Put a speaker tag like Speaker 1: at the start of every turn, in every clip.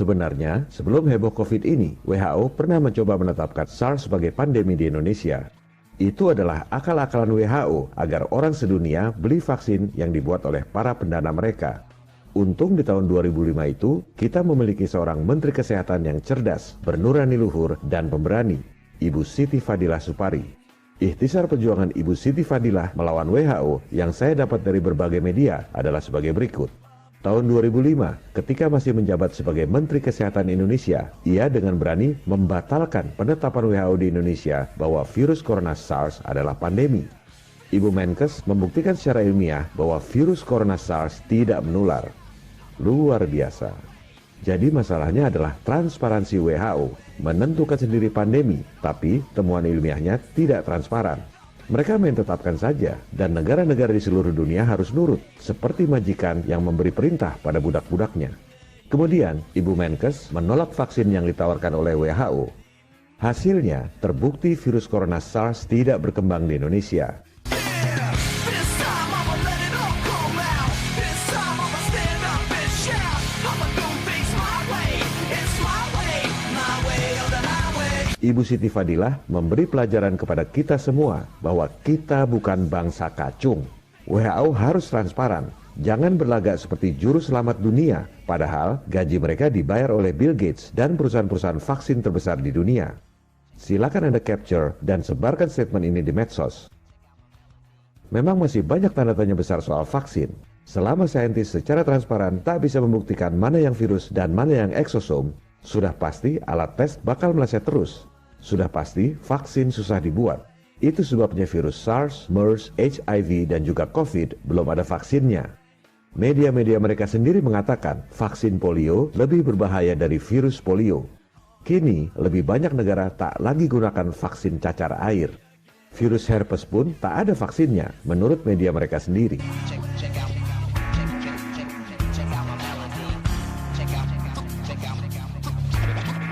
Speaker 1: Sebenarnya, sebelum heboh COVID ini, WHO pernah mencoba menetapkan SARS sebagai pandemi di Indonesia. Itu adalah akal-akalan WHO agar orang sedunia beli vaksin yang dibuat oleh para pendana mereka. Untung di tahun 2005 itu, kita memiliki seorang Menteri Kesehatan yang cerdas, bernurani luhur, dan pemberani, Ibu Siti Fadilah Supari. Ikhtisar perjuangan Ibu Siti Fadilah melawan WHO yang saya dapat dari berbagai media adalah sebagai berikut. Tahun 2005, ketika masih menjabat sebagai Menteri Kesehatan Indonesia, ia dengan berani membatalkan penetapan WHO di Indonesia bahwa virus corona SARS adalah pandemi. Ibu Menkes membuktikan secara ilmiah bahwa virus corona SARS tidak menular. Luar biasa. Jadi masalahnya adalah transparansi WHO menentukan sendiri pandemi, tapi temuan ilmiahnya tidak transparan. Mereka main tetapkan saja, dan negara-negara di seluruh dunia harus nurut, seperti majikan yang memberi perintah pada budak-budaknya. Kemudian, Ibu Menkes menolak vaksin yang ditawarkan oleh WHO. Hasilnya, terbukti virus corona SARS tidak berkembang di Indonesia. Ibu Siti Fadilah memberi pelajaran kepada kita semua bahwa kita bukan bangsa kacung. WHO harus transparan. Jangan berlagak seperti juru selamat dunia, padahal gaji mereka dibayar oleh Bill Gates dan perusahaan-perusahaan vaksin terbesar di dunia. Silakan Anda capture dan sebarkan statement ini di medsos. Memang masih banyak tanda tanya besar soal vaksin. Selama saintis secara transparan tak bisa membuktikan mana yang virus dan mana yang eksosom, sudah pasti alat tes bakal meleset terus. Sudah pasti vaksin susah dibuat. Itu sebabnya virus SARS, MERS, HIV, dan juga COVID belum ada vaksinnya. Media-media mereka sendiri mengatakan vaksin polio lebih berbahaya dari virus polio. Kini, lebih banyak negara tak lagi gunakan vaksin cacar air. Virus herpes pun tak ada vaksinnya, menurut media mereka sendiri.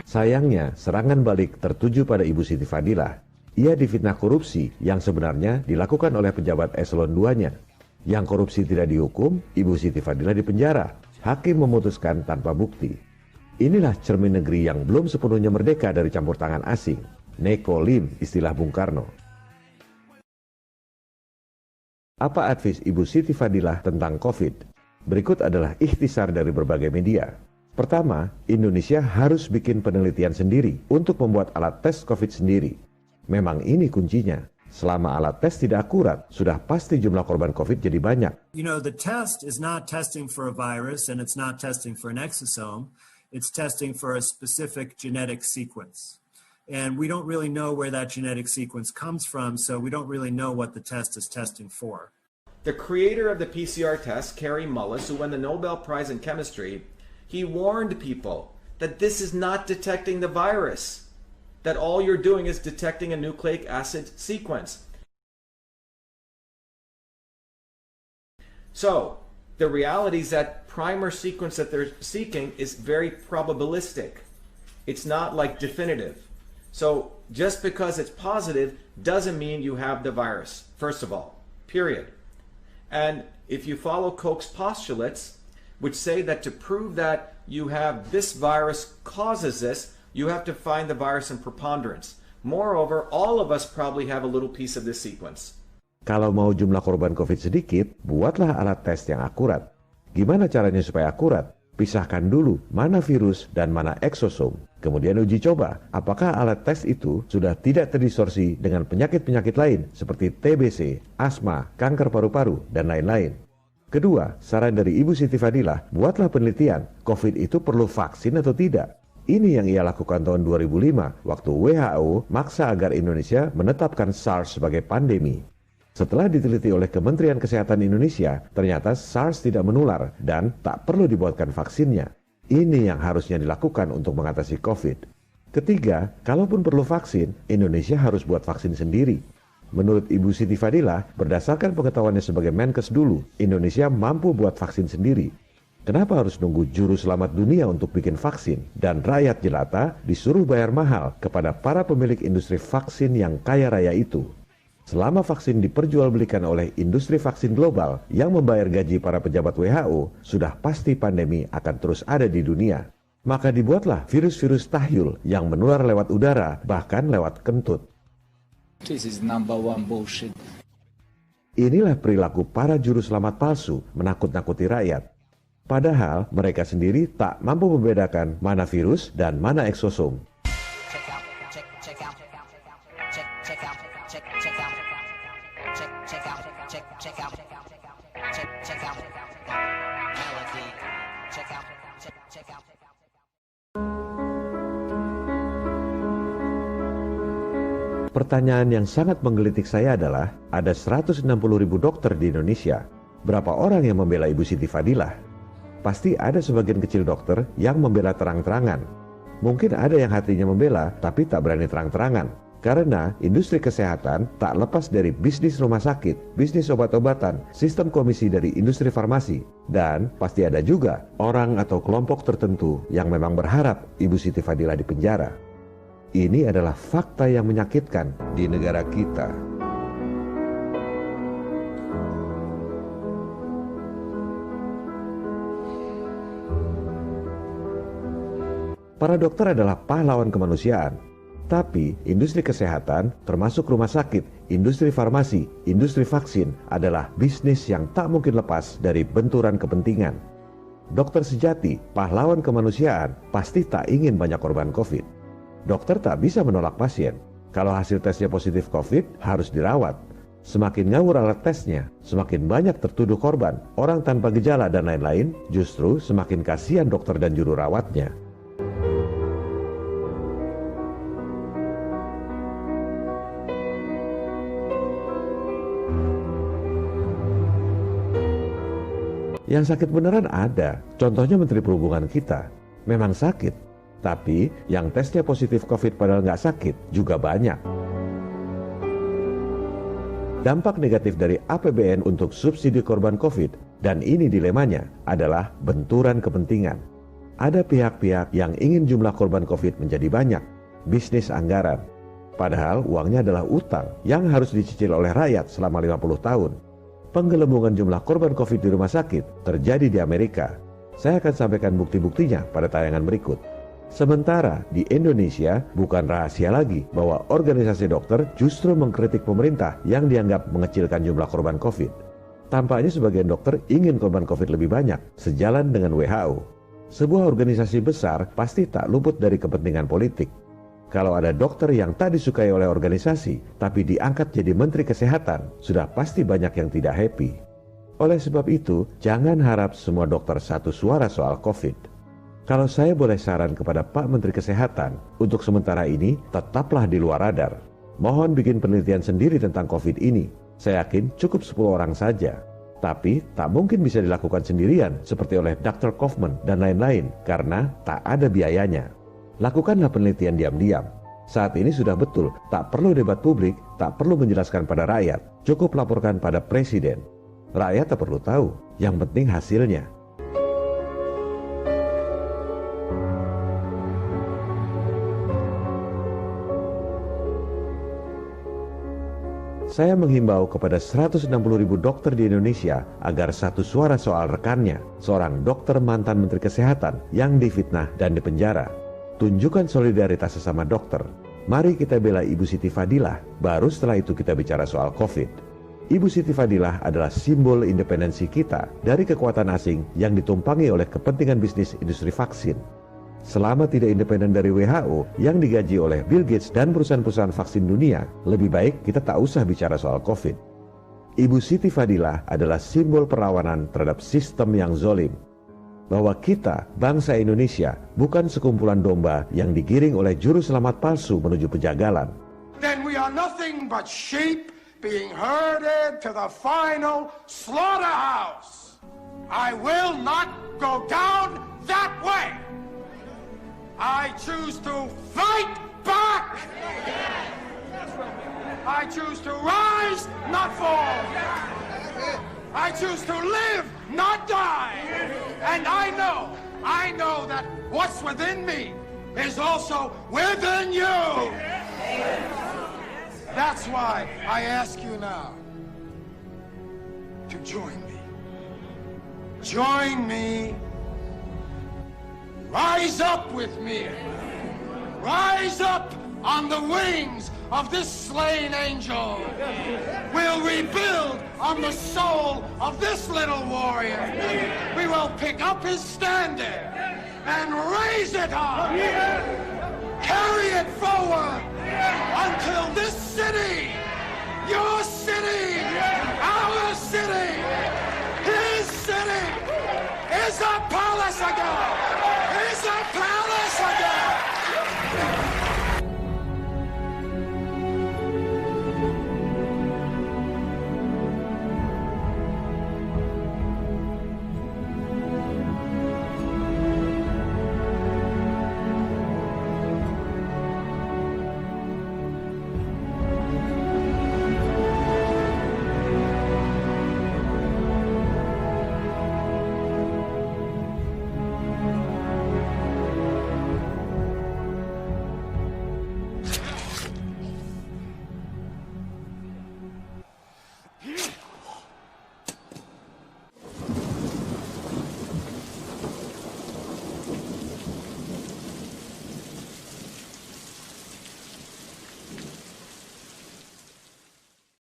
Speaker 1: Sayangnya, serangan balik tertuju pada Ibu Siti Fadilah. Ia difitnah korupsi yang sebenarnya dilakukan oleh pejabat eselon 2-nya. Yang korupsi tidak dihukum, Ibu Siti Fadilah dipenjara. Hakim memutuskan tanpa bukti. Inilah cermin negeri yang belum sepenuhnya merdeka dari campur tangan asing. Nekolim, istilah Bung Karno. Apa advis Ibu Siti Fadilah tentang COVID? Berikut adalah ikhtisar dari berbagai media. Pertama, Indonesia harus bikin penelitian sendiri untuk membuat alat tes COVID sendiri. Memang ini kuncinya. Selama alat tes tidak akurat, sudah pasti jumlah korban COVID jadi banyak.
Speaker 2: You know, the test is not testing for a virus and it's not testing for an exosome. It's testing for a specific genetic sequence. And we don't really know where that genetic sequence comes from, so we don't really know what the test is testing for.
Speaker 3: The creator of the PCR test, Kary Mullis, who won the Nobel Prize in Chemistry, he warned people that this is not detecting the virus, that all you're doing is detecting a nucleic acid sequence. So, the reality is that primer sequence that they're seeking is very probabilistic. It's not like definitive. So, just because it's positive doesn't mean you have the virus, first of all, period. And if you follow Koch's postulates, which say that to prove that you have this virus causes this, you have to find the virus in preponderance. Moreover, all of us probably have a little piece of this sequence.
Speaker 1: Kalau mau jumlah korban COVID sedikit, buatlah alat tes yang akurat. Gimana caranya supaya akurat? Pisahkan dulu mana virus dan mana eksosom. Kemudian uji coba apakah alat tes itu sudah tidak terdistorsi dengan penyakit-penyakit lain seperti TBC, asma, kanker paru-paru, dan lain-lain. Kedua, saran dari Ibu Siti Fadilah, buatlah penelitian, COVID itu perlu vaksin atau tidak. Ini yang ia lakukan tahun 2005, waktu WHO maksa agar Indonesia menetapkan SARS sebagai pandemi. Setelah diteliti oleh Kementerian Kesehatan Indonesia, ternyata SARS tidak menular dan tak perlu dibuatkan vaksinnya. Ini yang harusnya dilakukan untuk mengatasi COVID. Ketiga, kalaupun perlu vaksin, Indonesia harus buat vaksin sendiri. Menurut Ibu Siti Fadilah, berdasarkan pengetahuannya sebagai Menkes dulu, Indonesia mampu buat vaksin sendiri. Kenapa harus nunggu juru selamat dunia untuk bikin vaksin? Dan rakyat jelata disuruh bayar mahal kepada para pemilik industri vaksin yang kaya raya itu. Selama vaksin diperjualbelikan oleh industri vaksin global yang membayar gaji para pejabat WHO, sudah pasti pandemi akan terus ada di dunia. Maka dibuatlah virus-virus tahyul yang menular lewat udara, bahkan lewat kentut.
Speaker 4: This is number one bullshit.
Speaker 1: Inilah perilaku para juru selamat palsu menakut-nakuti rakyat. Padahal mereka sendiri tak mampu membedakan mana virus dan mana eksosom. Pertanyaan yang sangat menggelitik saya adalah, ada 160.000 dokter di Indonesia. Berapa orang yang membela Ibu Siti Fadilah? Pasti ada sebagian kecil dokter yang membela terang-terangan. Mungkin ada yang hatinya membela, tapi tak berani terang-terangan. Karena industri kesehatan tak lepas dari bisnis rumah sakit, bisnis obat-obatan, sistem komisi dari industri farmasi. Dan pasti ada juga orang atau kelompok tertentu yang memang berharap Ibu Siti Fadilah dipenjara. Ini adalah fakta yang menyakitkan di negara kita. Para dokter adalah pahlawan kemanusiaan. Tapi industri kesehatan, termasuk rumah sakit, industri farmasi, industri vaksin adalah bisnis yang tak mungkin lepas dari benturan kepentingan. Dokter sejati, pahlawan kemanusiaan, pasti tak ingin banyak korban COVID. Dokter tak bisa menolak pasien. Kalau hasil tesnya positif COVID, harus dirawat. Semakin ngawur alat tesnya, semakin banyak tertuduh korban, orang tanpa gejala dan lain-lain, justru semakin kasihan dokter dan juru rawatnya. Yang sakit beneran ada, contohnya Menteri Perhubungan kita. Memang sakit. Tapi yang tesnya positif COVID padahal nggak sakit juga banyak. Dampak negatif dari APBN untuk subsidi korban COVID, dan ini dilemanya, adalah benturan kepentingan. Ada pihak-pihak yang ingin jumlah korban COVID menjadi banyak, bisnis anggaran. Padahal uangnya adalah utang yang harus dicicil oleh rakyat selama 50 tahun. Penggelembungan jumlah korban COVID di rumah sakit terjadi di Amerika. Saya akan sampaikan bukti-buktinya pada tayangan berikut. Sementara di Indonesia bukan rahasia lagi bahwa organisasi dokter justru mengkritik pemerintah yang dianggap mengecilkan jumlah korban COVID. Tampaknya sebagian dokter ingin korban COVID lebih banyak, sejalan dengan WHO. Sebuah organisasi besar pasti tak luput dari kepentingan politik. Kalau ada dokter yang tak disukai oleh organisasi, tapi diangkat jadi Menteri Kesehatan, sudah pasti banyak yang tidak happy. Oleh sebab itu, jangan harap semua dokter satu suara soal COVID. Kalau saya boleh saran kepada Pak Menteri Kesehatan, untuk sementara ini tetaplah di luar radar. Mohon bikin penelitian sendiri tentang COVID ini. Saya yakin cukup 10 orang saja. Tapi tak mungkin bisa dilakukan sendirian seperti oleh Dr. Kaufman dan lain-lain karena tak ada biayanya. Lakukanlah penelitian diam-diam. Saat ini sudah betul, tak perlu debat publik, tak perlu menjelaskan pada rakyat. Cukup laporkan pada Presiden. Rakyat tak perlu tahu, yang penting hasilnya. Saya menghimbau kepada 160.000 dokter di Indonesia agar satu suara soal rekannya, seorang dokter mantan Menteri Kesehatan yang difitnah dan dipenjara. Tunjukkan solidaritas sesama dokter. Mari kita bela Ibu Siti Fadilah, baru setelah itu kita bicara soal COVID. Ibu Siti Fadilah adalah simbol independensi kita dari kekuatan asing yang ditumpangi oleh kepentingan bisnis industri vaksin. Selama tidak independen dari WHO yang digaji oleh Bill Gates dan perusahaan-perusahaan vaksin dunia, lebih baik kita tak usah bicara soal COVID. Ibu Siti Fadilah adalah simbol perlawanan terhadap sistem yang zolim. Bahwa kita, bangsa Indonesia, bukan sekumpulan domba yang digiring oleh juru selamat palsu menuju pejagalan.
Speaker 5: Then we are nothing but sheep being herded to the final slaughterhouse. I will not go down that way. I choose to fight back. I choose to rise, not fall. I choose to live, not die. And I know that what's within me is also within you. That's why I ask you now to join me. Join me Rise up with me. Rise up on the wings of this slain angel. We'll rebuild on the soul of this little warrior. We will pick up his standard and raise it up. Carry it forward until this city, your city, our city, his city, is a palace again.